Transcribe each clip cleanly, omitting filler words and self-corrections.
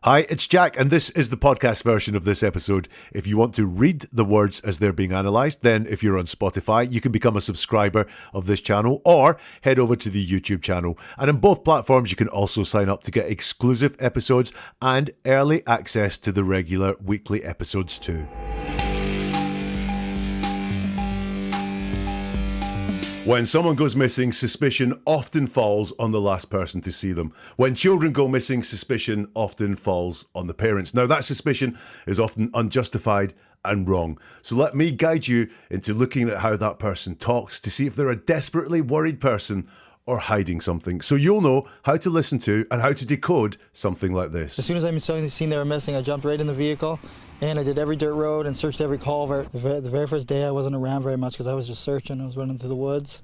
Hi, it's Jack, and this is the podcast version of this episode. If you want to read the words as they're being analysed, then if you're on Spotify, you can become a subscriber of this channel or head over to the YouTube channel. And on both platforms, you can also sign up to get exclusive episodes and early access to the regular weekly episodes too. When someone goes missing, suspicion often falls on the last person to see them. When children go missing, suspicion often falls on the parents. Now, that suspicion is often unjustified and wrong. So let me guide you into looking at how that person talks to see if they're a desperately worried person or hiding something. So you'll know how to listen to and how to decode something like this. As soon as I seen they were missing, I jumped right in the vehicle and I did every dirt road and searched every culvert. The very first day I wasn't around very much because I was just searching. I was running through the woods,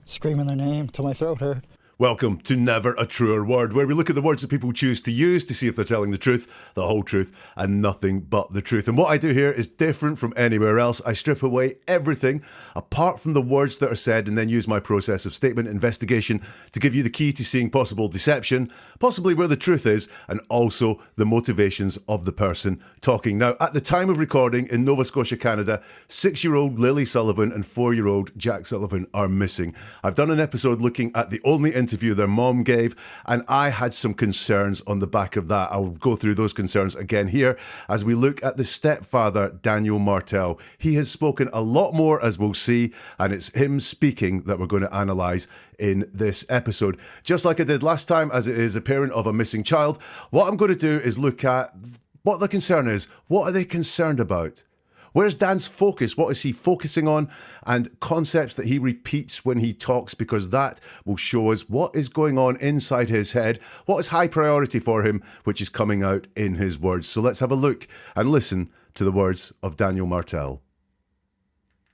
screaming their name till my throat hurt. Welcome to Never a Truer Word, where we look at the words that people choose to use to see if they're telling the truth, the whole truth, and nothing but the truth. And what I do here is different from anywhere else. I strip away everything apart from the words that are said and then use my process of statement investigation to give you the key to seeing possible deception, possibly where the truth is, and also the motivations of the person talking. Now, at the time of recording in Nova Scotia, Canada, 6-year-old Lilly Sullivan and 4-year-old Jack Sullivan are missing. I've done an episode looking at the only interview their mom gave, and I had some concerns on the back of that. I'll go through those concerns again here as we look at the stepfather, Daniel Martell. He has spoken a lot more, as we'll see, and it's him speaking that we're going to analyse in this episode. Just like I did last time, as it is a parent of a missing child, what I'm going to do is look at what the concern is. What are they concerned about? Where's Dan's focus? What is he focusing on? And concepts that he repeats when he talks, because that will show us what is going on inside his head, what is high priority for him, which is coming out in his words. So let's have a look and listen to the words of Daniel Martell.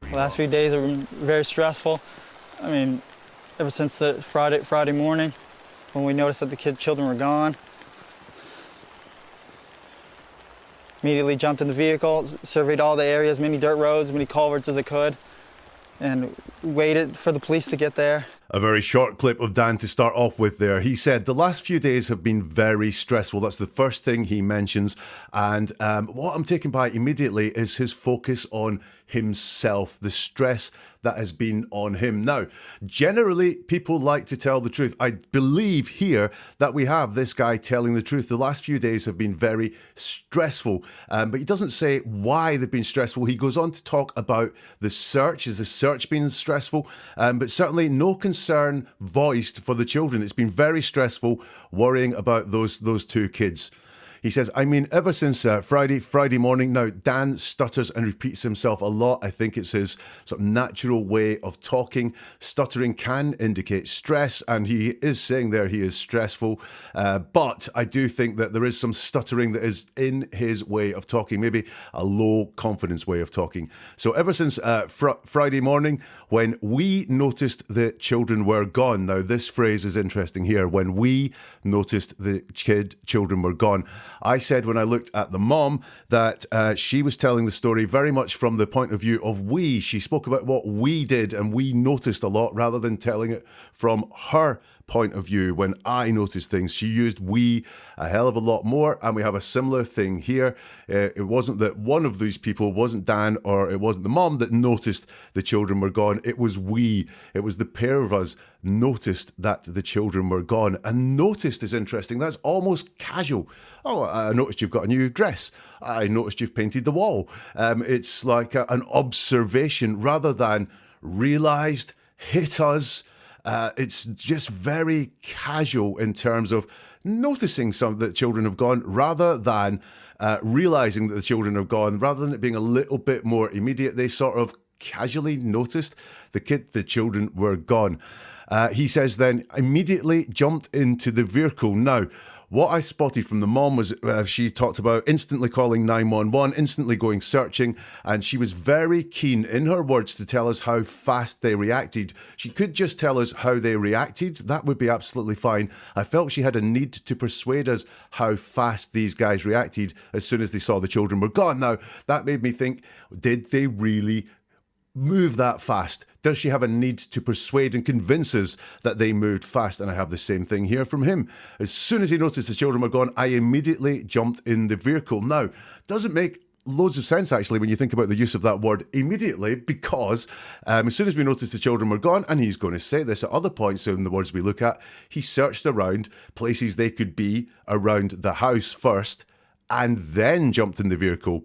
The last few days have been very stressful. I mean, ever since the Friday morning when we noticed that the children were gone. Immediately jumped in the vehicle, surveyed all the areas, many dirt roads, many culverts as I could, and waited for the police to get there. A very short clip of Dan to start off with there. He said the last few days have been very stressful. That's the first thing he mentions. And what I'm taken by immediately is his focus on himself, the stress that has been on him. Now, generally, people like to tell the truth. I believe here that we have this guy telling the truth. The last few days have been very stressful, but he doesn't say why they've been stressful. He goes on to talk about the search. Is the search been stressful? But certainly no concern voiced for the children. It's been very stressful, worrying about those two kids. He says, I mean, ever since Friday morning. Now, Dan stutters and repeats himself a lot. I think it's his sort of natural way of talking. Stuttering can indicate stress, and he is saying there he is stressful. But I do think that there is some stuttering that is in his way of talking, maybe a low confidence way of talking. So ever since Friday morning, when we noticed the children were gone. Now, this phrase is interesting here. When we noticed the children were gone. I said when I looked at the mom that she was telling the story very much from the point of view of we. She spoke about what we did and we noticed a lot rather than telling it from her point of view. When I noticed things, she used we a hell of a lot more, and we have a similar thing here. It wasn't that one of these people, wasn't Dan or it wasn't the mom that noticed the children were gone. It was we. It was the pair of us noticed that the children were gone. And noticed is interesting. That's almost casual. Oh, I noticed you've got a new dress. I noticed you've painted the wall. It's like an observation rather than realised, hit us. It's just very casual in terms of noticing some that children have gone rather than realising that the children have gone, rather than it being a little bit more immediate. They sort of casually noticed the children were gone. He says then immediately jumped into the vehicle. Now, what I spotted from the mom was she talked about instantly calling 911, instantly going searching, and she was very keen in her words to tell us how fast they reacted. She could just tell us how they reacted. That would be absolutely fine. I felt she had a need to persuade us how fast these guys reacted as soon as they saw the children were gone. Now, that made me think, did they really move that fast? Does she have a need to persuade and convince us that they moved fast? And I have the same thing here from him. As soon as he noticed the children were gone, I immediately jumped in the vehicle. Now, doesn't make loads of sense, actually, when you think about the use of that word immediately, because as soon as we noticed the children were gone, and he's going to say this at other points in the words we look at, he searched around places they could be around the house first, and then jumped in the vehicle.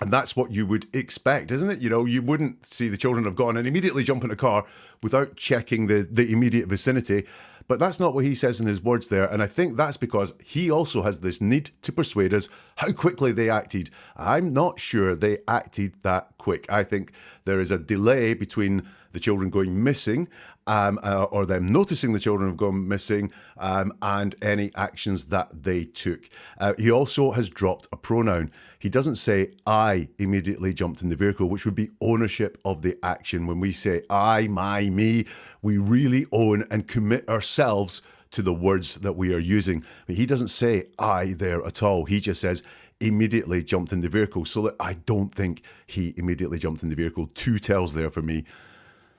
And that's what you would expect, isn't it? You know, you wouldn't see the children have gone and immediately jump in a car without checking the immediate vicinity. But that's not what he says in his words there. And I think that's because he also has this need to persuade us how quickly they acted. I'm not sure they acted that quick. I think there is a delay between the children going missing or them noticing the children have gone missing and any actions that they took. He also has dropped a pronoun. He doesn't say, I immediately jumped in the vehicle, which would be ownership of the action. When we say I, my, me, we really own and commit ourselves to the words that we are using. But he doesn't say I there at all. He just says, immediately jumped in the vehicle. So that I don't think he immediately jumped in the vehicle. Two tells there for me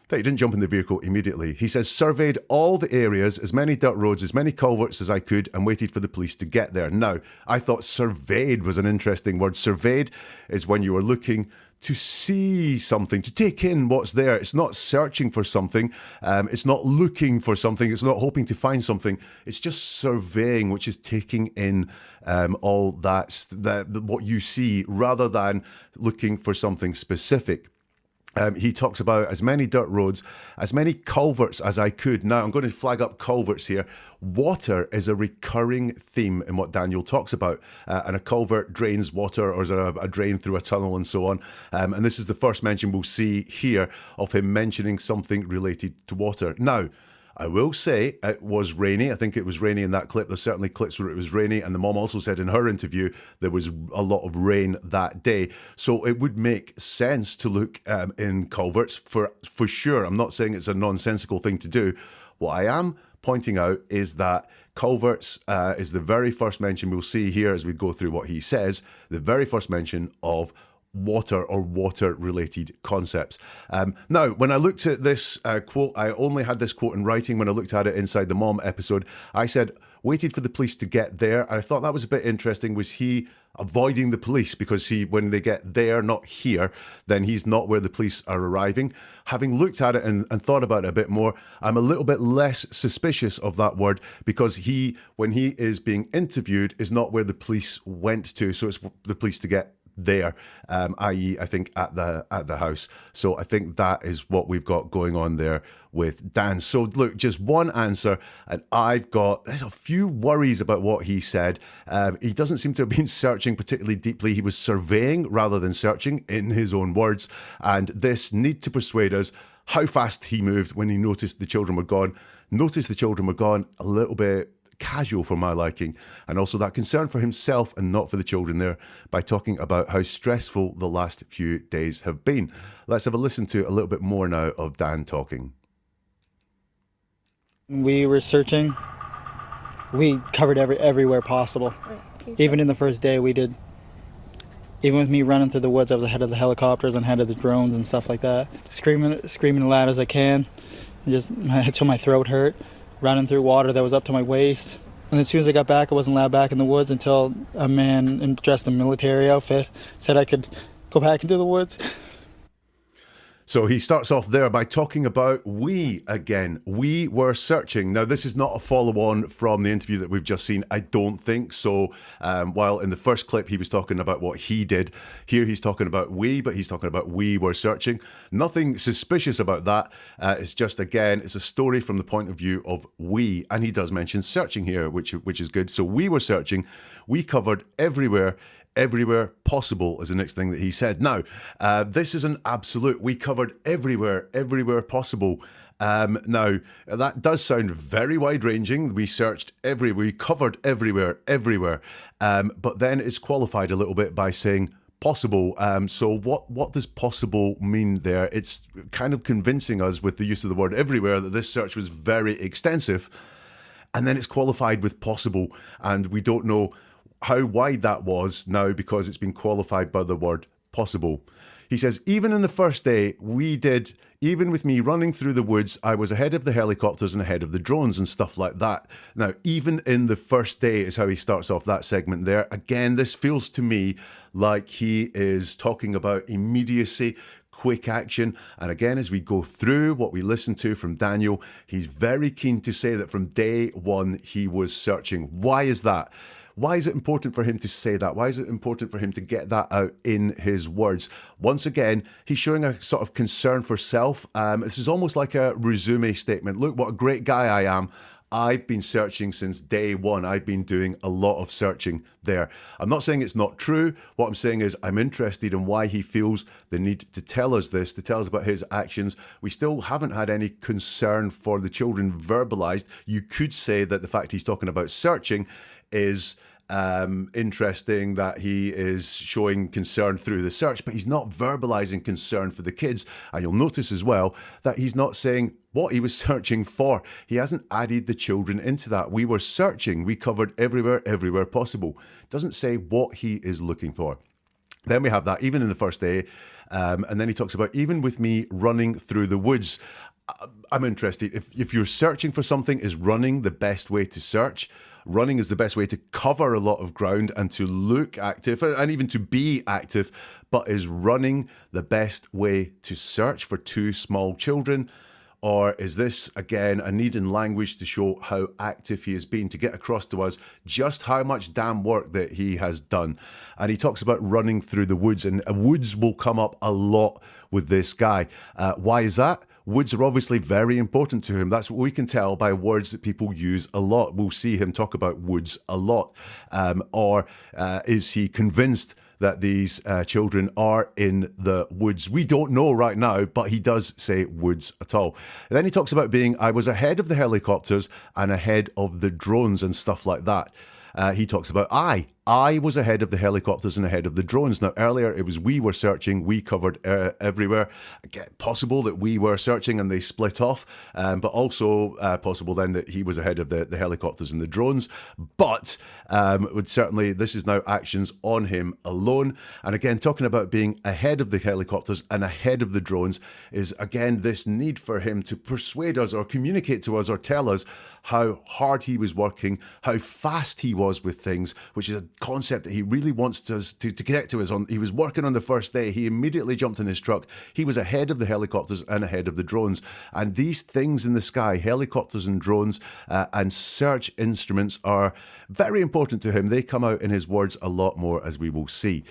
that he didn't jump in the vehicle immediately. He says, surveyed all the areas, as many dirt roads, as many culverts as I could, and waited for the police to get there. Now, I thought surveyed was an interesting word. Surveyed is when you are looking to see something, to take in what's there. It's not searching for something. It's not looking for something. It's not hoping to find something. It's just surveying, which is taking in all what you see rather than looking for something specific. He talks about as many dirt roads, as many culverts as I could. Now, I'm going to flag up culverts here. Water is a recurring theme in what Daniel talks about. And a culvert drains water, or is a drain through a tunnel and so on. And this is the first mention we'll see here of him mentioning something related to water. Now, I will say it was rainy. I think it was rainy in that clip. There's certainly clips where it was rainy. And the mom also said in her interview there was a lot of rain that day. So it would make sense to look in culverts for sure. I'm not saying it's a nonsensical thing to do. What I am pointing out is that culverts is the very first mention we'll see here as we go through what he says. The very first mention of water or water-related concepts. Now, when I looked at this quote, I only had this quote in writing. When I looked at it inside the mom episode, I said, waited for the police to get there. And I thought that was a bit interesting. Was he avoiding the police? Because when they get there, not here, then he's not where the police are arriving. Having looked at it and thought about it a bit more, I'm a little bit less suspicious of that word, because when he is being interviewed, is not where the police went to. So it's the police to get there, i.e. I think at the house. So I think that is what we've got going on there with Dan. So look, just one answer, and there's a few worries about what he said. He doesn't seem to have been searching particularly deeply. He was surveying rather than searching, in his own words. And this need to persuade us how fast he moved when he noticed the children were gone. Noticed the children were gone, a little bit casual for my liking, and also that concern for himself and not for the children there, by talking about how stressful the last few days have been. Let's have a listen to a little bit more now of Dan talking. We were searching. We covered everywhere possible. Even in the first day we did. Even with me running through the woods, I was ahead of the helicopters and ahead of the drones and stuff like that. Screaming as loud as I can, until my throat hurt. Running through water that was up to my waist. And as soon as I got back, I wasn't allowed back in the woods until a man dressed in a military outfit said I could go back into the woods. So he starts off there by talking about we again. We were searching. Now, this is not a follow-on from the interview that we've just seen, I don't think. So while in the first clip he was talking about what he did, here he's talking about we, but he's talking about we were searching. Nothing suspicious about that. It's just, again, it's a story from the point of view of we. And he does mention searching here, which is good. So we were searching. We covered everywhere possible is the next thing that he said. Now, this is an absolute. We covered everywhere possible. Now, that does sound very wide-ranging. We searched we covered everywhere. But then it's qualified a little bit by saying possible. So what does possible mean there? It's kind of convincing us with the use of the word everywhere that this search was very extensive. And then it's qualified with possible. And we don't know how wide that was now because it's been qualified by the word possible. He says, even in the first day, even with me running through the woods, I was ahead of the helicopters and ahead of the drones and stuff like that. Now, even in the first day is how he starts off that segment there. Again, this feels to me like he is talking about immediacy, quick action. And again, as we go through what we listen to from Daniel, he's very keen to say that from day one, he was searching. Why is that? Why is it important for him to say that? Why is it important for him to get that out in his words? Once again, he's showing a sort of concern for self. This is almost like a resume statement. Look, what a great guy I am. I've been searching since day one. I've been doing a lot of searching there. I'm not saying it's not true. What I'm saying is I'm interested in why he feels the need to tell us this, to tell us about his actions. We still haven't had any concern for the children verbalized. You could say that the fact he's talking about searching is interesting, that he is showing concern through the search, but he's not verbalizing concern for the kids. And you'll notice as well that he's not saying what he was searching for. He hasn't added the children into that. We were searching. We covered everywhere possible. Doesn't say what he is looking for. Then we have that even in the first day. And then he talks about even with me running through the woods. I'm interested. If you're searching for something, is running the best way to search? Running is the best way to cover a lot of ground and to look active and even to be active. But is running the best way to search for two small children? Or is this, again, a need in language to show how active he has been, to get across to us just how much damn work that he has done? And he talks about running through the woods, and woods will come up a lot with this guy. Why is that? Woods are obviously very important to him. That's what we can tell by words that people use a lot. We'll see him talk about woods a lot. Or is he convinced that these children are in the woods? We don't know right now, but he does say woods at all. And then he talks about I was ahead of the helicopters and ahead of the drones and stuff like that. He talks about I was ahead of the helicopters and ahead of the drones. Now, earlier it was we were searching, we covered everywhere. Again, possible that we were searching and they split off, but also possible then that he was ahead of the helicopters and the drones. But would certainly, this is now actions on him alone. And again, talking about being ahead of the helicopters and ahead of the drones is, again, this need for him to persuade us or communicate to us or tell us how hard he was working, how fast he was with things, which is a concept that he really wants us to get to us on. He was working on the first day. He immediately jumped in his truck. He was ahead of the helicopters and ahead of the drones. And these things in the sky, helicopters and drones and search instruments, are very important to him. They come out in his words a lot more, as we will see.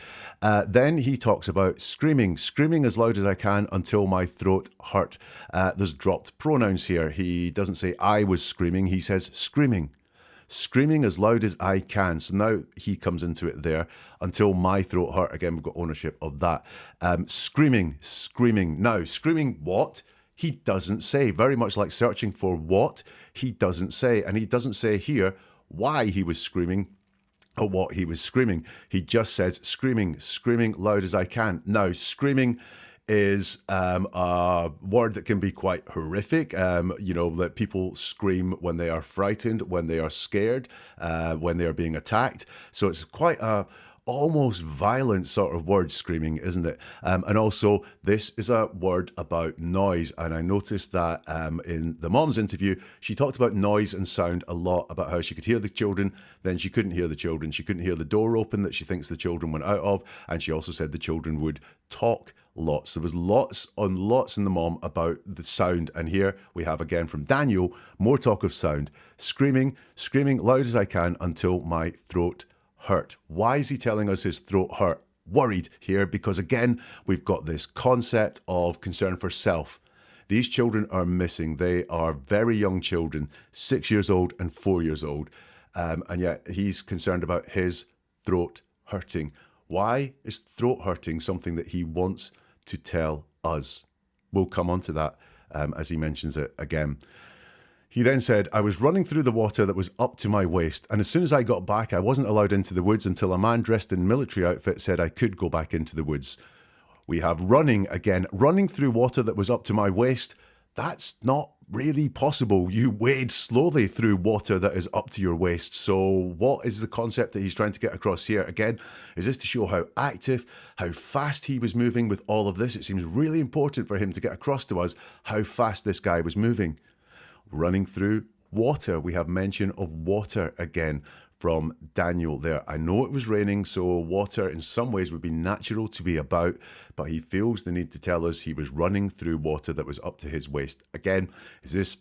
Then he talks about screaming as loud as I can until my throat hurt. There's dropped pronouns here. He doesn't say I was screaming. He says screaming as loud as I can. So now he comes into it there, until my throat hurt. Again, we've got ownership of that. Screaming. Now, screaming what? He doesn't say. Very much like searching for what, he doesn't say. And he doesn't say here why he was screaming or what he was screaming. He just says screaming loud as I can. Now, screaming is a word that can be quite horrific. That people scream when they are frightened, when they are scared, when they are being attacked. So it's quite a almost violent sort of word, screaming, isn't it? And also, this is a word about noise. And I noticed that in the mom's interview, she talked about noise and sound a lot, about how she could hear the children, then she couldn't hear the children. She couldn't hear the door open that she thinks the children went out of. And she also said the children would talk lots. There was lots in the mom about the sound. And here we have again from Daniel, more talk of sound. Screaming loud as I can until my throat hurt. Why is he telling us his throat hurt? Worried here, because again, we've got this concept of concern for self. These children are missing. They are very young children, 6 years old and 4 years old. And yet he's concerned about his throat hurting. Why is throat hurting something that he wants to tell us? We'll come on to that as he mentions it again. He then said, I was running through the water that was up to my waist, and as soon as I got back, I wasn't allowed into the woods until a man dressed in military outfit said I could go back into the woods. We have running again, running through water that was up to my waist. That's not really possible. You wade slowly through water that is up to your waist. So what is the concept that he's trying to get across here? Again, is this to show how active, how fast he was moving with all of this? It seems really important for him to get across to us how fast this guy was moving. Running through water. We have mention of water again from Daniel there. I know it was raining, so water in some ways would be natural to be about, but he feels the need to tell us he was running through water that was up to his waist. Again, is this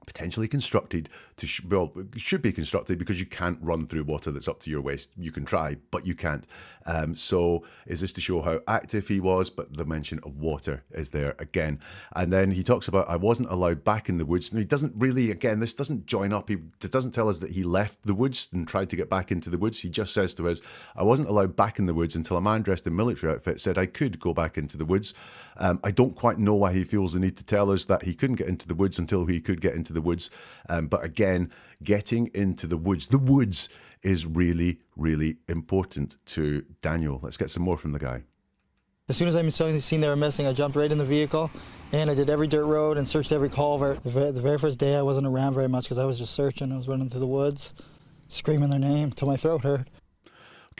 potentially constructed to, well, it should be constructed because you can't run through water that's up to your waist. You can try, but you can't. So is this to show how active he was? But the mention of water is there again. And then he talks about, I wasn't allowed back in the woods. And he doesn't really, again, this doesn't join up. He doesn't tell us that he left the woods and tried to get back into the woods. He just says to us, I wasn't allowed back in the woods until a man dressed in military outfit said I could go back into the woods. I don't quite know why he feels the need to tell us that he couldn't get into the woods until he could get into the woods. But again, getting into the woods is really, really important to Daniel. Let's get some more from the guy. As soon as I seen they were missing, I jumped right in the vehicle and I did every dirt road and searched every culvert. The very first day I wasn't around very much because I was just searching. I was running through the woods, screaming their name till my throat hurt.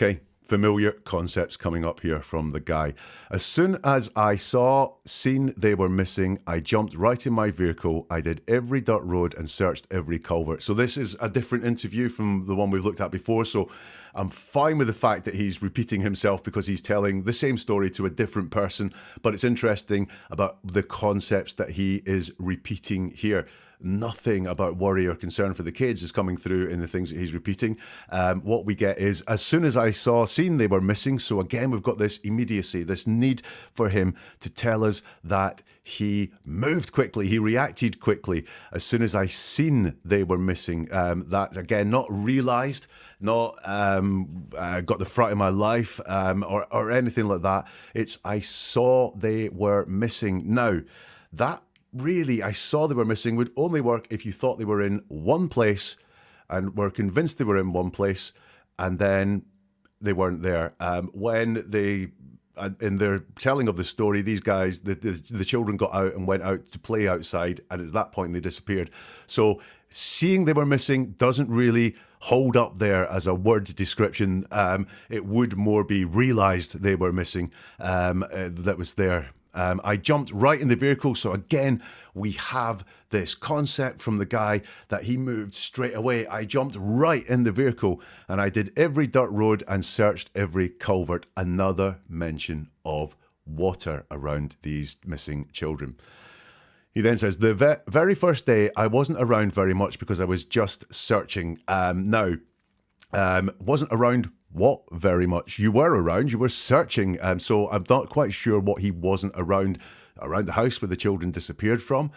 Okay. Familiar concepts coming up here from the guy. As soon as I seen they were missing, I jumped right in my vehicle. I did every dirt road and searched every culvert. So this is a different interview from the one we've looked at before. So I'm fine with the fact that he's repeating himself because he's telling the same story to a different person. But it's interesting about the concepts that he is repeating here. Nothing about worry or concern for the kids is coming through in the things that he's repeating. What we get is, as soon as I seen they were missing. So again, we've got this immediacy, this need for him to tell us that he moved quickly, he reacted quickly. As soon as I seen they were missing, that again, not realized, not got the fright of my life or anything like that. It's I saw they were missing. Now, that really, I saw they were missing would only work if you thought they were in one place and were convinced they were in one place and then they weren't there. When they, in their telling of the story, these guys, the children got out and went out to play outside, and it's that point they disappeared. So seeing they were missing doesn't really hold up there as a word description. It would more be realised they were missing that was there. I jumped right in the vehicle. So again, we have this concept from the guy that he moved straight away. I jumped right in the vehicle and I did every dirt road and searched every culvert. Another mention of water around these missing children. He then says, the very first day I wasn't around very much because I was just searching. Wasn't around what very much? You were around, you were searching. So I'm not quite sure what he wasn't around the house where the children disappeared from.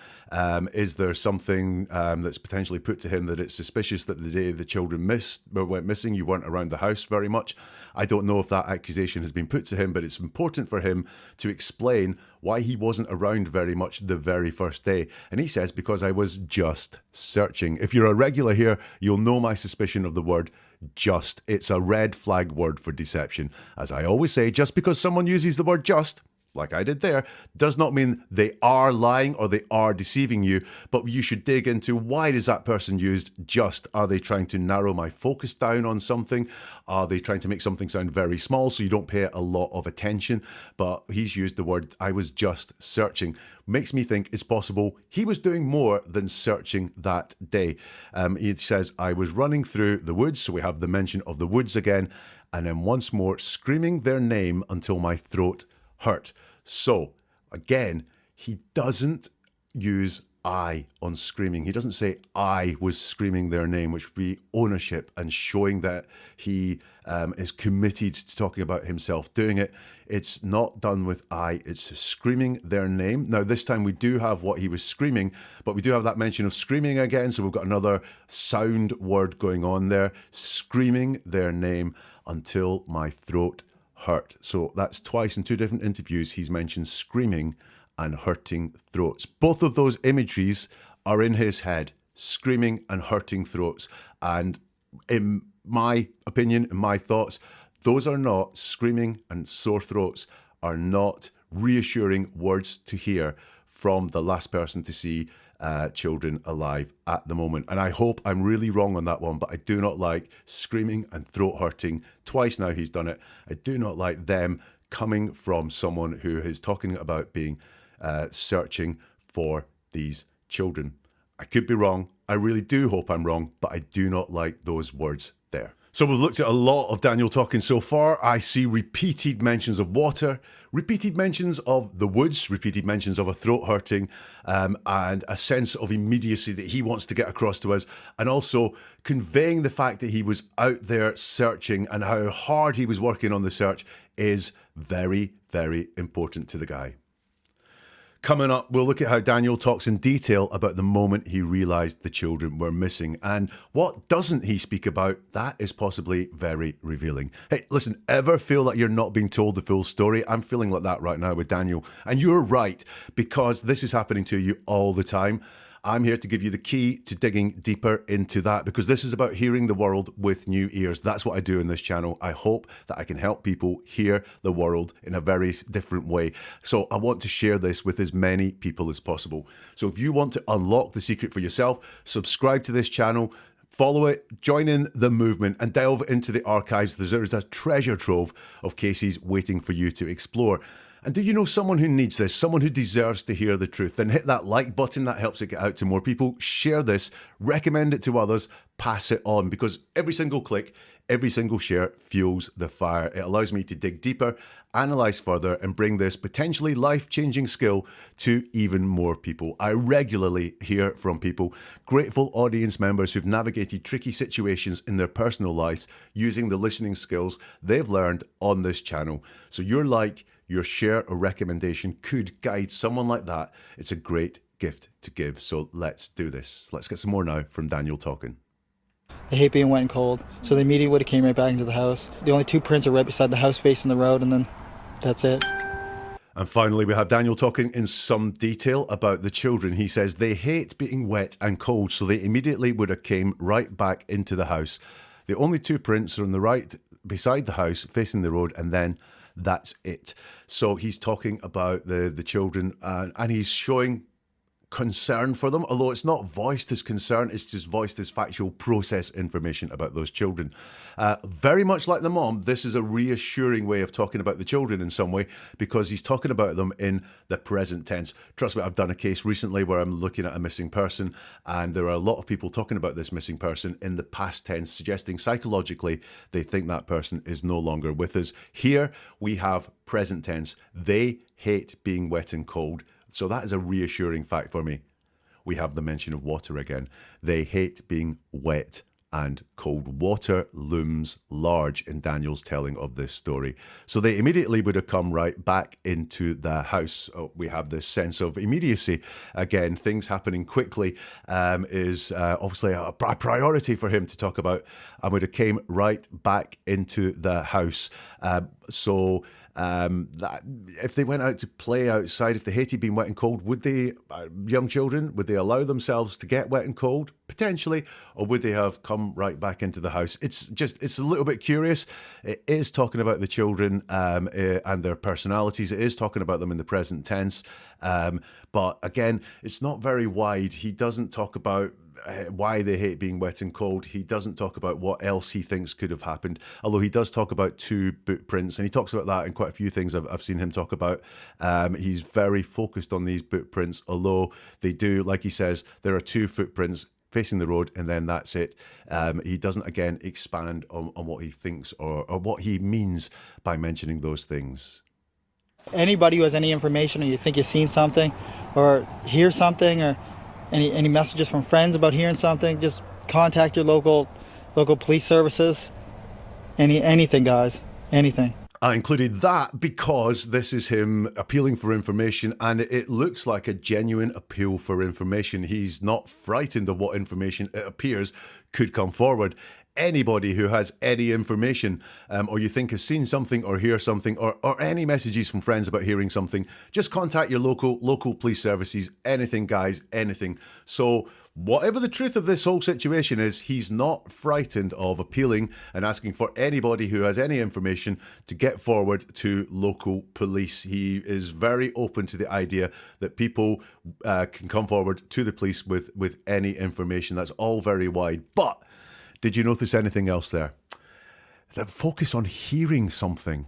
Is there something that's potentially put to him that it's suspicious that the day the children went missing, you weren't around the house very much? I don't know if that accusation has been put to him, but it's important for him to explain why he wasn't around very much the very first day. And he says, because I was just searching. If you're a regular here, you'll know my suspicion of the word just. It's a red flag word for deception. As I always say, just because someone uses the word just, like I did there, does not mean they are lying or they are deceiving you, but you should dig into why does that person use just? Are they trying to narrow my focus down on something? Are they trying to make something sound very small so you don't pay it a lot of attention? But he's used the word, I was just searching. Makes me think it's possible he was doing more than searching that day. He says, I was running through the woods, so we have the mention of the woods again, and then once more screaming their name until my throat hurt. So again, he doesn't use I on screaming. He doesn't say I was screaming their name, which would be ownership and showing that he is committed to talking about himself doing it. It's not done with I, it's screaming their name. Now, this time we do have what he was screaming, but we do have that mention of screaming again. So we've got another sound word going on there, screaming their name until my throat hurt. So that's twice in two different interviews he's mentioned screaming and hurting throats. Both of those imageries are in his head, screaming and hurting throats. And in my opinion, in my thoughts, those are not, screaming and sore throats are not reassuring words to hear from the last person to see children alive at the moment. And I hope I'm really wrong on that one, but I do not like screaming and throat hurting. Twice now he's done it. I do not like them coming from someone who is talking about being searching for these children. I could be wrong. I really do hope I'm wrong, but I do not like those words there. So we've looked at a lot of Daniel talking so far. I see repeated mentions of water, repeated mentions of the woods, repeated mentions of a throat hurting, and a sense of immediacy that he wants to get across to us, and also conveying the fact that he was out there searching and how hard he was working on the search is very, very important to the guy. Coming up, we'll look at how Daniel talks in detail about the moment he realised the children were missing. And what doesn't he speak about? That is possibly very revealing. Hey, listen, ever feel like you're not being told the full story? I'm feeling like that right now with Daniel. And you're right, because this is happening to you all the time. I'm here to give you the key to digging deeper into that, because this is about hearing the world with new ears. That's what I do in this channel. I hope that I can help people hear the world in a very different way. So I want to share this with as many people as possible. So if you want to unlock the secret for yourself, subscribe to this channel, follow it, join in the movement, and delve into the archives. There's a treasure trove of cases waiting for you to explore. And do you know someone who needs this, someone who deserves to hear the truth? Then hit that like button, that helps it get out to more people. Share this, recommend it to others, pass it on, because every single click, every single share fuels the fire. It allows me to dig deeper, analyze further, and bring this potentially life-changing skill to even more people. I regularly hear from people, grateful audience members who've navigated tricky situations in their personal lives using the listening skills they've learned on this channel. So your share or recommendation could guide someone like that. It's a great gift to give. So let's do this. Let's get some more now from Daniel talking. They hate being wet and cold, so they immediately would have came right back into the house. The only two prints are right beside the house facing the road, and then that's it. And finally, we have Daniel talking in some detail about the children. He says they hate being wet and cold, so they immediately would have came right back into the house. The only two prints are on the right beside the house facing the road, and then that's it. So he's talking about the children, and he's showing concern for them, although it's not voiced as concern, it's just voiced as factual process information about those children. Very much like the mom, this is a reassuring way of talking about the children in some way, because he's talking about them in the present tense. Trust me, I've done a case recently where I'm looking at a missing person, and there are a lot of people talking about this missing person in the past tense, suggesting psychologically they think that person is no longer with us. Here we have present tense. They hate being wet and cold. So that is a reassuring fact for me. We have the mention of water again. They hate being wet and cold. Water looms large in Daniel's telling of this story. So they immediately would have come right back into the house. We have this sense of immediacy. Again, things happening quickly is obviously a priority for him to talk about, and would have came right back into the house. That if they went out to play outside, if they hated being wet and cold, would they, young children, would they allow themselves to get wet and cold? Potentially, or would they have come right back into the house? It's a little bit curious. It is talking about the children and their personalities. It is talking about them in the present tense. But again, it's not very wide. He doesn't talk about why they hate being wet and cold. He doesn't talk about what else he thinks could have happened, although he does talk about two boot prints, and he talks about that in quite a few things I've seen him talk about. He's very focused on these boot prints, although they do, like he says, there are two footprints facing the road, and then that's it. He doesn't, again, expand on what he thinks or what he means by mentioning those things. Anybody who has any information, or you think you've seen something or hear something, or any messages from friends about hearing something, just contact your local police services. Anything, guys, anything. I included that because this is him appealing for information, and it looks like a genuine appeal for information. He's not frightened of what information it appears could come forward. Anybody who has any information or you think has seen something or hear something or any messages from friends about hearing something, just contact your local police services. Anything, guys, anything. So Whatever the truth of this whole situation is, he's not frightened of appealing and asking for anybody who has any information to get forward to local police. He is very open to the idea that people can come forward to the police with any information. That's all very wide. But did you notice anything else there? The focus on hearing something.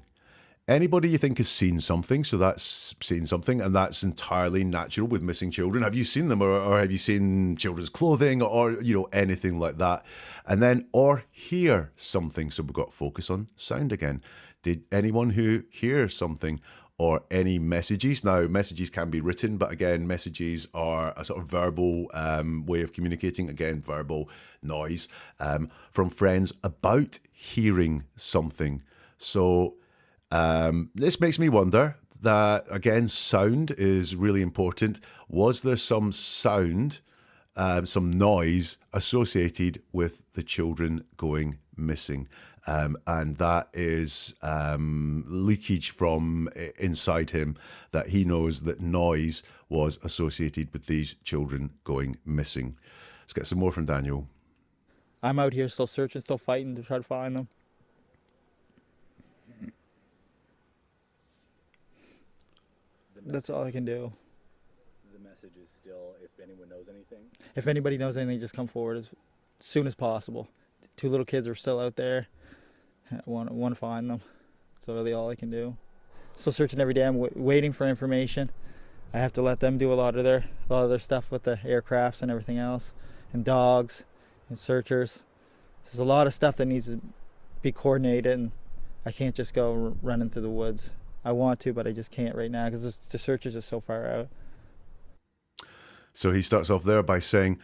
Anybody you think has seen something, so that's seen something, and that's entirely natural with missing children. Have you seen them, or have you seen children's clothing, or anything like that? And then, or hear something. So we've got focus on sound again. Did anyone who hear something or any messages? Now, messages can be written, but again, messages are a sort of verbal way of communicating. Again, verbal noise from friends about hearing something. So this makes me wonder that, again, sound is really important. Was there some sound, some noise associated with the children going missing? And that is leakage from inside him, that he knows that noise was associated with these children going missing. Let's get some more from Daniel. I'm out here still searching, still fighting to try to find them. That's all I can do. The message is still, if anyone knows anything? If anybody knows anything, just come forward as soon as possible. 2 little kids are still out there. I want to find them. That's really all I can do. Still searching every day. I'm waiting for information. I have to let them do a lot of their stuff with the aircrafts and everything else, and dogs and searchers. There's a lot of stuff that needs to be coordinated, and I can't just go running through the woods. I want to, but I just can't right now because the search is just so far out. So he starts off there by saying,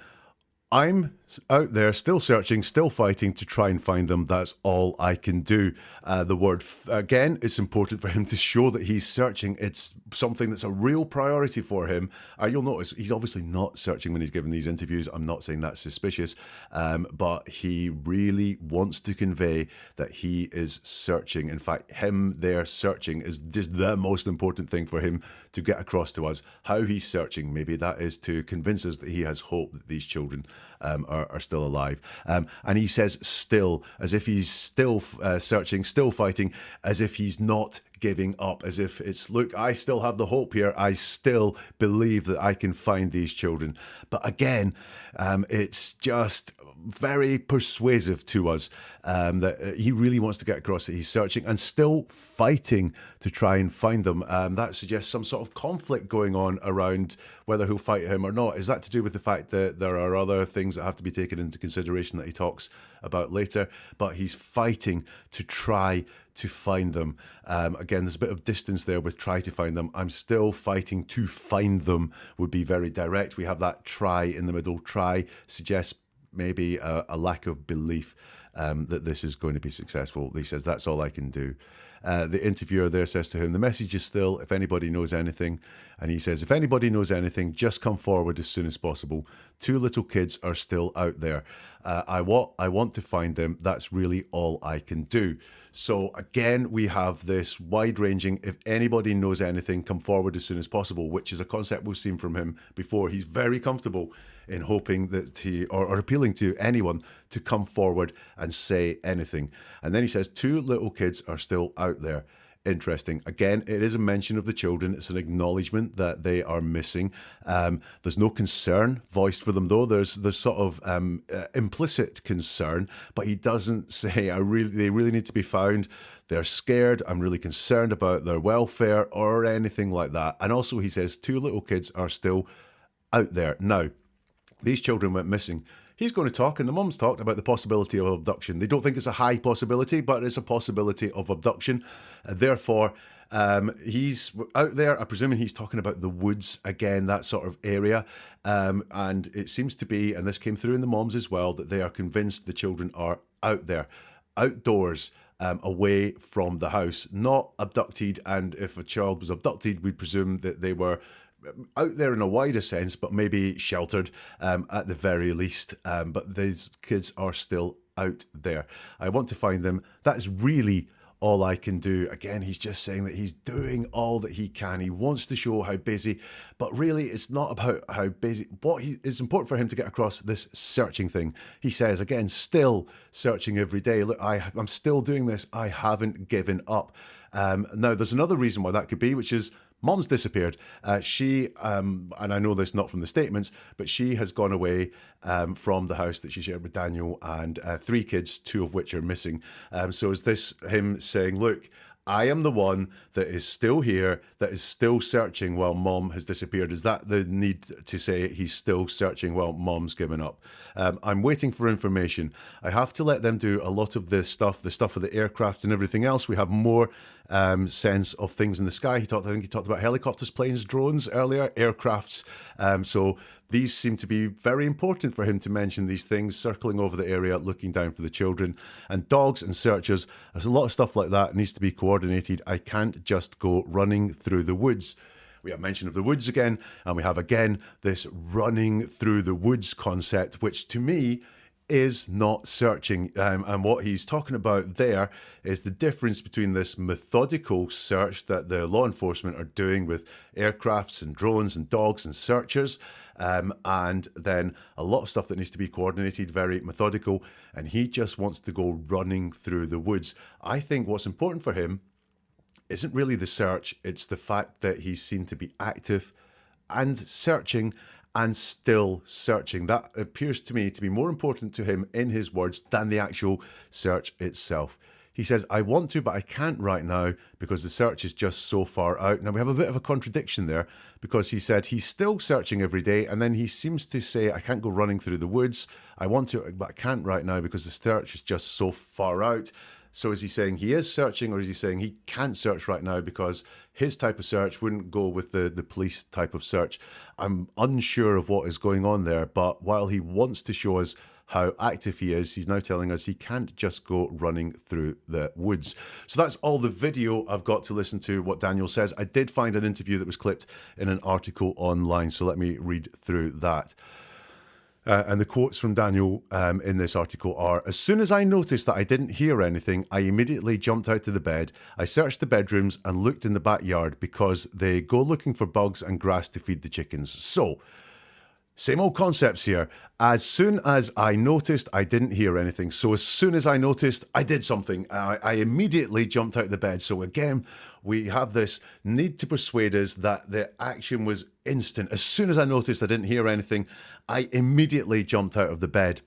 I'm out there still searching, still fighting to try and find them. That's all I can do. The word, again, it's important for him to show that he's searching. It's something that's a real priority for him. You'll notice he's obviously not searching when he's giving these interviews. I'm not saying that's suspicious, but he really wants to convey that he is searching. In fact, him there searching is just the most important thing for him to get across to us. How he's searching, maybe that is to convince us that he has hope that these children are still alive. And he says still, as if he's still searching, still fighting, as if he's not giving up, as if it's, look, I still have the hope here. I still believe that I can find these children. But again, it's just very persuasive to us that he really wants to get across that he's searching and still fighting to try and find them. That suggests some sort of conflict going on around whether he'll fight him or not. Is that to do with the fact that there are other things that have to be taken into consideration that he talks about later? But he's fighting to try to find them. Again, there's a bit of distance there with try to find them. I'm still fighting to find them would be very direct. We have that try in the middle. Try suggests maybe a lack of belief that this is going to be successful. He says, that's all I can do. The interviewer there says to him, the message is still, if anybody knows anything. And he says, if anybody knows anything, just come forward as soon as possible. 2 little kids are still out there. I want to find them. That's really all I can do. So again, we have this wide-ranging, if anybody knows anything, come forward as soon as possible, which is a concept we've seen from him before. He's very comfortable in hoping that he, or appealing to anyone to come forward and say anything. And then he says, 2 little kids are still out there. Interesting. Again, it is a mention of the children. It's an acknowledgement that they are missing. There's no concern voiced for them, though. There's sort of implicit concern, but he doesn't say, they really need to be found. They're scared. I'm really concerned about their welfare or anything like that. And also he says 2 little kids are still out there. Now, these children went missing. He's going to talk, and the mum's talked about the possibility of abduction. They don't think it's a high possibility, but it's a possibility of abduction. Therefore, he's out there. I'm presuming he's talking about the woods again, that sort of area. And it seems to be, and this came through in the moms as well, that they are convinced the children are out there, outdoors, away from the house, not abducted. And if a child was abducted, we'd presume that they were out there in a wider sense, but maybe sheltered at the very least. But these kids are still out there. I want to find them. That is really all I can do. Again, he's just saying that he's doing all that he can. He wants to show how busy, but really it's not about how busy. It's important for him to get across this searching thing. He says, again, still searching every day. Look, I'm still doing this. I haven't given up. Now, there's another reason why that could be, which is Mom's disappeared. She, and I know this not from the statements, but she has gone away from the house that she shared with Daniel and 3 kids, 2 of which are missing. So is this him saying, look, I am the one that is still here, that is still searching while Mom has disappeared? Is that the need to say he's still searching while Mom's given up? I'm waiting for information. I have to let them do a lot of this stuff, the stuff with the aircraft and everything else. We have more sense of things in the sky. I think he talked about helicopters, planes, drones earlier, aircrafts. So these seem to be very important for him to mention these things, circling over the area, looking down for the children. And dogs and searchers, there's a lot of stuff like that needs to be coordinated. I can't just go running through the woods. We have mention of the woods again, and we have again this running through the woods concept, which to me is not searching. And what he's talking about there is the difference between this methodical search that the law enforcement are doing with aircrafts and drones and dogs and searchers, and then a lot of stuff that needs to be coordinated, very methodical, and he just wants to go running through the woods. I think what's important for him isn't really the search, it's the fact that he's seen to be active and searching and still searching. That appears to me to be more important to him in his words than the actual search itself. He says, I want to, but I can't right now because the search is just so far out. Now, we have a bit of a contradiction there because he said he's still searching every day, and then he seems to say, I can't go running through the woods. I want to, but I can't right now because the search is just so far out. So is he saying he is searching, or is he saying he can't search right now because his type of search wouldn't go with the police type of search? I'm unsure of what is going on there, but while he wants to show us how active he is, he's now telling us he can't just go running through the woods. So that's all the video I've got to listen to what Daniel says. I did find an interview that was clipped in an article online, so let me read through that. And the quotes from Daniel in this article are, as soon as I noticed that I didn't hear anything, I immediately jumped out of the bed. I searched the bedrooms and looked in the backyard because they go looking for bugs and grass to feed the chickens. So, same old concepts here. As soon as I noticed, I didn't hear anything. So as soon as I noticed, I did something. I immediately jumped out of the bed. So again, we have this need to persuade us that the action was instant. As soon as I noticed I didn't hear anything, I immediately jumped out of the bed.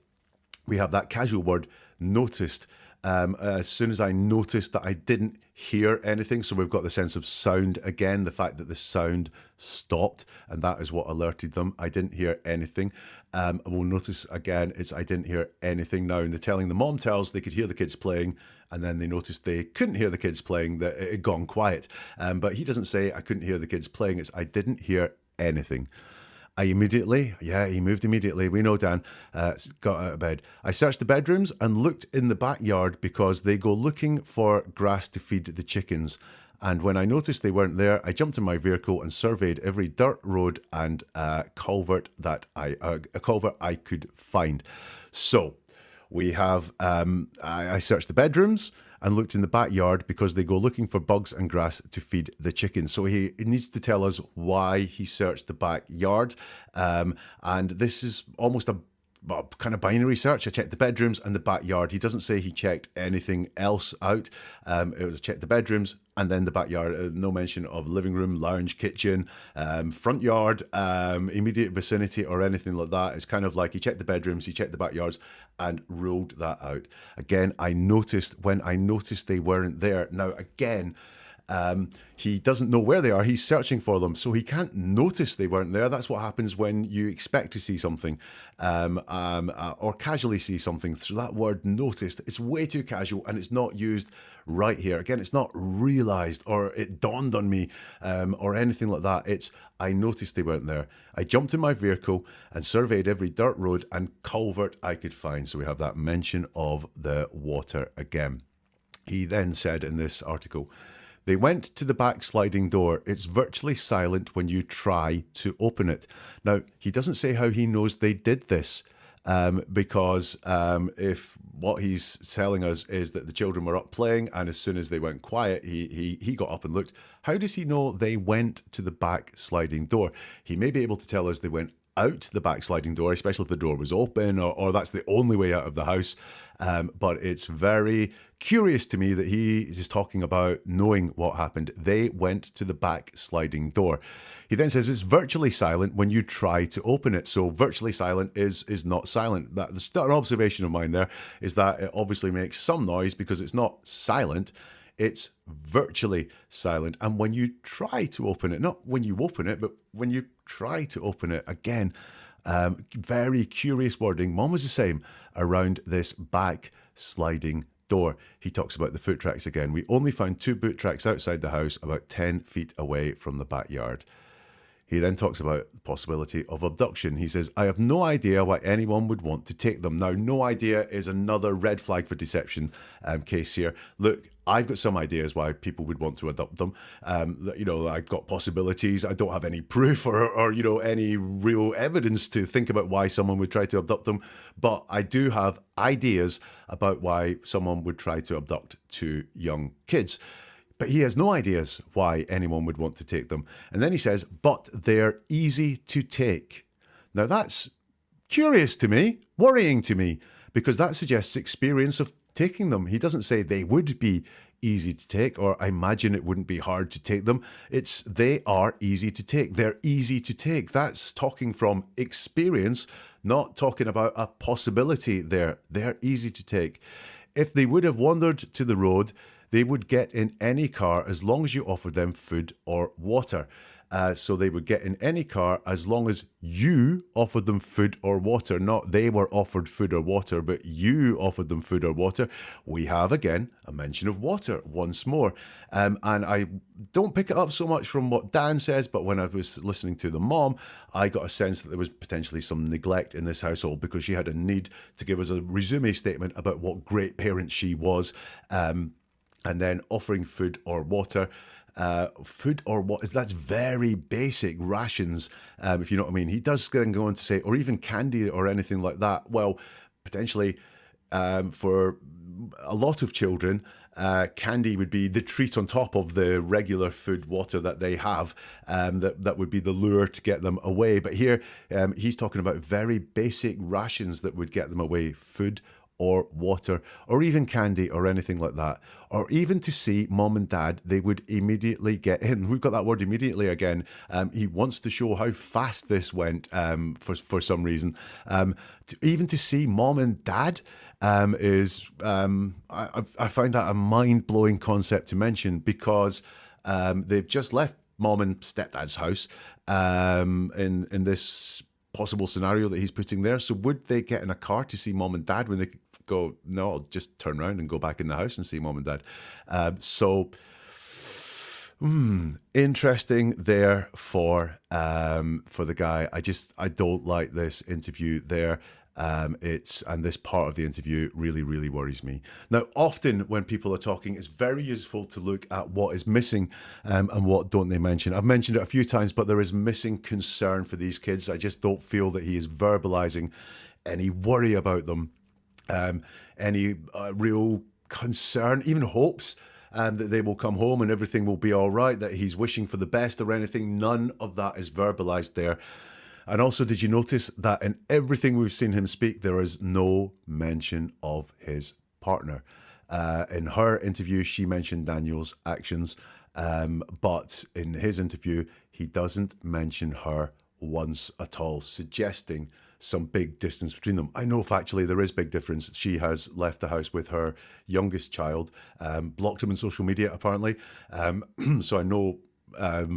We have that casual word, noticed. As soon as I noticed that I didn't hear anything, so we've got the sense of sound again, the fact that the sound stopped, and that is what alerted them. I didn't hear anything. We'll notice again, it's I didn't hear anything now. And the telling, the mom tells they could hear the kids playing, and then they noticed they couldn't hear the kids playing, that it had gone quiet. But he doesn't say I couldn't hear the kids playing, it's I didn't hear anything. I immediately, he moved immediately. We know Dan got out of bed. I searched the bedrooms and looked in the backyard because they go looking for grass to feed the chickens. And when I noticed they weren't there, I jumped in my vehicle and surveyed every dirt road and culvert that a culvert I could find. So we have, I searched the bedrooms and looked in the backyard because they go looking for bugs and grass to feed the chickens. So he needs to tell us why he searched the backyard. And this is almost a kind of binary search. I checked the bedrooms and the backyard. He doesn't say he checked anything else out. It was check the bedrooms and then the backyard. No mention of living room, lounge, kitchen, front yard, immediate vicinity or anything like that. It's kind of like he checked the bedrooms, he checked the backyards and ruled that out. Again, when I noticed they weren't there. Now, again, he doesn't know where they are. He's searching for them, so he can't notice they weren't there. That's what happens when you expect to see something or casually see something. So that word noticed, it's way too casual and it's not used right here. Again, it's not realized or it dawned on me or anything like that. It's I noticed they weren't there. I jumped in my vehicle and surveyed every dirt road and culvert I could find. So we have that mention of the water again. He then said in this article, they went to the back sliding door. It's virtually silent when you try to open it. Now, he doesn't say how he knows they did this. because if what he's telling us is that the children were up playing, and as soon as they went quiet, he got up and looked. How does he know they went to the back sliding door? He may be able to tell us they went out the back sliding door, especially if the door was open, or that's the only way out of the house. But it's very curious to me that he is talking about knowing what happened. They went to the back sliding door. He then says it's virtually silent when you try to open it. So virtually silent is not silent. That's an observation of mine there, is that it obviously makes some noise because it's not silent. It's virtually silent. And when you try to open it, not when you open it, but when you try to open it, again, very curious wording. Mom was the same around this back sliding door. He talks about the foot tracks again. We only found 2 boot tracks outside the house, about 10 feet away from the backyard. He then talks about the possibility of abduction. He says, I have no idea why anyone would want to take them. Now, no idea is another red flag for deception case here. Look, I've got some ideas why people would want to adopt them. I've got possibilities. I don't have any proof or any real evidence to think about why someone would try to abduct them. But I do have ideas about why someone would try to abduct 2 young kids. But he has no ideas why anyone would want to take them. And then he says, but they're easy to take. Now that's curious to me, worrying to me, because that suggests experience of taking them. He doesn't say they would be easy to take, or I imagine it wouldn't be hard to take them. It's they are easy to take. They're easy to take. That's talking from experience, not talking about a possibility there. They're easy to take. If they would have wandered to the road, they would get in any car as long as you offered them food or water. So they would get in any car as long as you offered them food or water. Not they were offered food or water, but you offered them food or water. We have, again, a mention of water once more. And I don't pick it up so much from what Dan says, but when I was listening to the mom, I got a sense that there was potentially some neglect in this household because she had a need to give us a resume statement about what great parent she was. And then offering food or water. That's very basic rations, if you know what I mean. He does then go on to say, or even candy or anything like that. Well, potentially for a lot of children, candy would be the treat on top of the regular food, water that they have. That would be the lure to get them away. But here he's talking about very basic rations that would get them away, food or water, or even candy or anything like that, or even to see mom and dad, they would immediately get in. We've got that word immediately again. He wants to show how fast this went for some reason. Even to see mom and dad is, I find that a mind-blowing concept to mention because they've just left mom and stepdad's house in this possible scenario that he's putting there. So would they get in a car to see mom and dad when they go, no, I'll just turn around and go back in the house and see mom and dad. Interesting there for the guy. I don't like this interview there. And this part of the interview really worries me. Now, often when people are talking, it's very useful to look at what is missing and what don't they mention. I've mentioned it a few times, but there is missing concern for these kids. I just don't feel that he is verbalizing any worry about them, any real concern, even hopes that they will come home and everything will be all right, that he's wishing for the best or anything. None of that is verbalized there. And also, did you notice that in everything we've seen him speak, there is no mention of his partner? In her interview, she mentioned Daniel's actions, but in his interview, he doesn't mention her once at all, suggesting some big distance between them. I know factually there is big difference. She has left the house with her youngest child, blocked him on social media apparently. So I know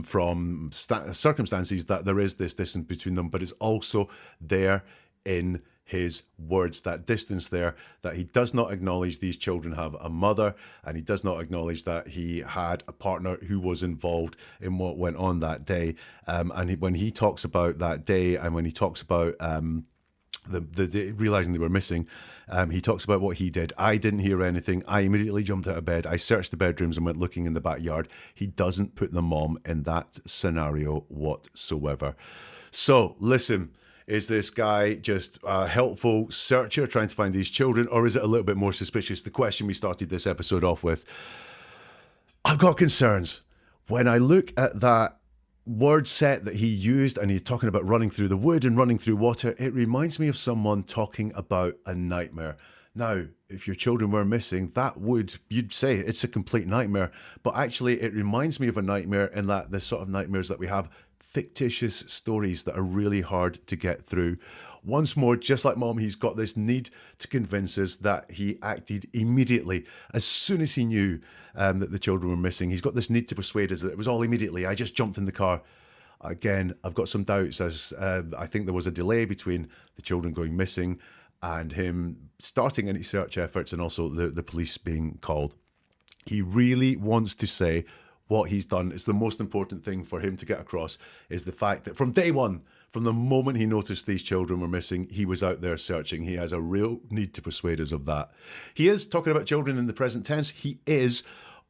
from circumstances that there is this distance between them, but it's also there in his words, that distance there, that he does not acknowledge these children have a mother, and he does not acknowledge that he had a partner who was involved in what went on that day. When he talks about that day, and when he talks about the day, realizing they were missing, he talks about what he did. I didn't hear anything. I immediately jumped out of bed. I searched the bedrooms and went looking in the backyard. He doesn't put the mom in that scenario whatsoever. So listen, Is this guy just a helpful searcher trying to find these children, or is it a little bit more suspicious? The question we started this episode off with. I've got concerns. When I look at that word set that he used, and he's talking about running through the wood and running through water, it reminds me of someone talking about a nightmare. Now, if your children were missing, you'd say it's a complete nightmare, but actually it reminds me of a nightmare in that the sort of nightmares that we have, fictitious stories that are really hard to get through. Once more, just like Mom, he's got this need to convince us that he acted immediately as soon as he knew that the children were missing. He's got this need to persuade us that it was all immediately. I just jumped in the car. Again, I've got some doubts as I think there was a delay between the children going missing and him starting any search efforts and also the police being called. He really wants to say what he's done. It's the most important thing for him to get across is the fact that from day one, from the moment he noticed these children were missing, he was out there searching. He has a real need to persuade us of that. He is talking about children in the present tense. He is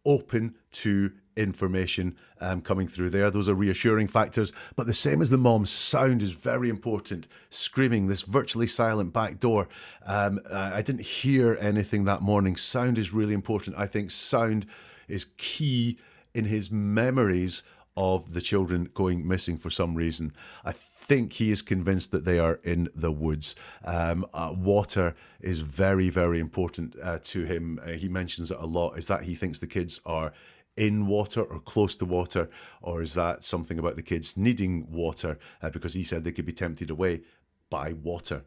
open to information coming through there. Those are reassuring factors. But the same as the mom, sound is very important. Screaming, this virtually silent back door. I didn't hear anything that morning. Sound is really important. I think sound is key in his memories of the children going missing for some reason. I think he is convinced that they are in the woods. Water is very, very important to him. He mentions it a lot, is that he thinks the kids are in water or close to water, or is that something about the kids needing water because he said they could be tempted away by water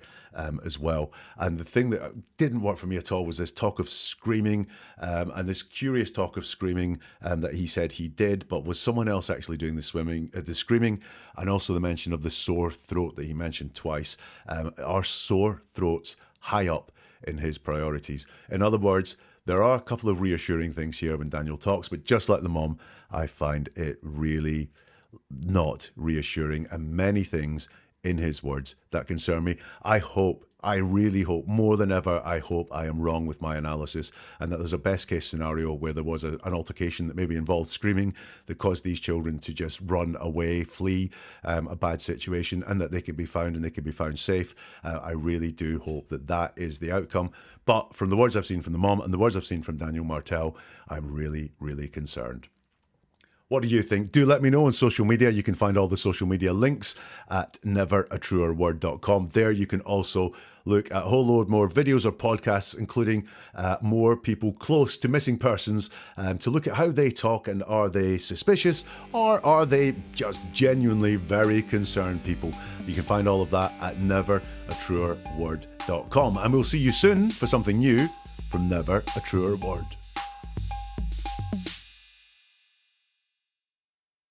as well. And the thing that didn't work for me at all was this talk of screaming and this curious talk of screaming that he said he did, but was someone else actually doing the screaming, and also the mention of the sore throat that he mentioned twice. Are sore throats high up in his priorities? In other words, there are a couple of reassuring things here when Daniel talks, but just like the mom, I find it really not reassuring, and many things in his words that concern me. I really hope, more than ever, I hope I am wrong with my analysis and that there's a best case scenario where there was an altercation that maybe involved screaming that caused these children to just run away, flee a bad situation, and that they could be found and they could be found safe. I really do hope that that is the outcome. But from the words I've seen from the mom and the words I've seen from Daniel Martell, I'm really, really concerned. What do you think? Do let me know on social media. You can find all the social media links at neveratruerword.com. There you can also look at a whole load more videos or podcasts, including more people close to missing persons, to look at how they talk, and are they suspicious or are they just genuinely very concerned people. You can find all of that at neveratruerword.com. And we'll see you soon for something new from Never a Truer Word.